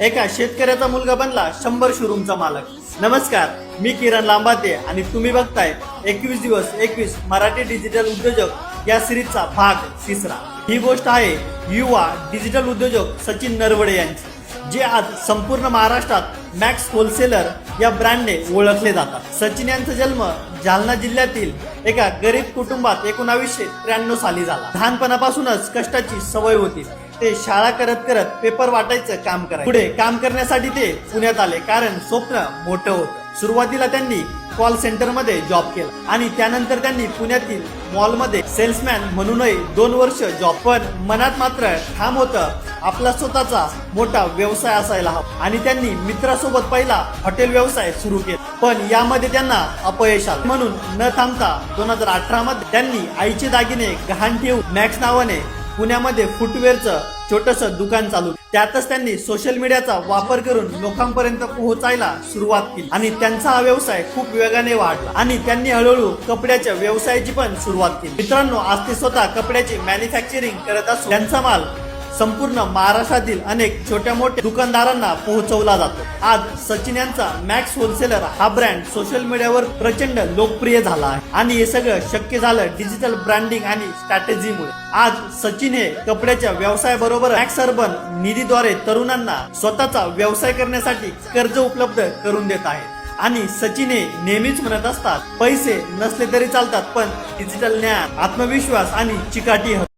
एका शेतकऱ्याचा मुलगा बनला 100 शोरूमचा मालक। नमस्कार, मी किरण लांबाते आणि तुम्ही बघताय 21 दिवस 21 मराठी डिजिटल उद्योजक या सिरीजचा भाग 3। ही गोष्ट आहे युवा डिजिटल उद्योजक सचिन नरवडे यांची, जे आज संपूर्ण महाराष्ट्रात मॅक्स होलसेलर या ब्रँडने ओळखले जातात। सचिन यांचा जन्म जालना जिल्ह्यातील एका गरीब कुटुंबात 1993 साली झाला। लहानपणापासूनच कष्टाची सवय होती। ते शाळा करत करत पेपर वाटायचं काम करायचे। पुढे काम करण्यासाठी ते पुण्यात आले, कारण स्वप्न मोठं होतं। सुरुवातीला त्यांनी कॉल सेंटर मध्ये जॉब केला आणि त्यानंतर त्यांनी पुण्यातील मॉलमध्ये सेल्समॅन म्हणूनही 2 वर्ष जॉब। पण मनात मात्र ठाम होतं, आपला स्वतःचा मोठा व्यवसाय असायला हवा। आणि त्यांनी मित्रासोबत पहिला हॉटेल व्यवसाय सुरू केला, पण यामध्ये त्यांना अपयश आलं। म्हणून न थांबता 2018 मध्ये त्यांनी आईचे दागिने गहाण ठेवून मॅक्स नावाने पुण्यामध्ये फुटवेअरचं छोटंसं दुकान चालू। त्यातच त्यांनी सोशल मीडियाचा वापर करून लोकांपर्यंत पोहोचायला सुरुवात केली आणि त्यांचा हा व्यवसाय खूप वेगाने वाढला आणि त्यांनी हळूहळू कपड्याच्या व्यवसायाची पण सुरुवात केली। मित्रांनो, आज ते स्वतः कपड्याचे मॅन्युफॅक्चरिंग करत असून त्यांचा माल संपूर्ण महाराष्ट्रातील अनेक छोट्या मोठ्या दुकानदारांना पोहोचवला जातो। आज सचिन यांचा मॅक्स होलसेलर हा ब्रँड सोशल मीडियावर प्रचंड लोकप्रिय झाला आहे आणि हे सगळं शक्य झालं डिजिटल ब्रँडिंग आणि स्ट्रॅटेजीमुळे। आज सचिन हे कपड्याच्या व्यवसायाबरोबर मॅक्स अर्बन निधीद्वारे तरुणांना स्वतःचा व्यवसाय करण्यासाठी कर्ज उपलब्ध करून देत आहेत। आणि सचिन हे नेहमीच म्हणत असतात, पैसे नसले तरी चालतात, पण डिजिटल ज्ञान, आत्मविश्वास आणि चिकाटी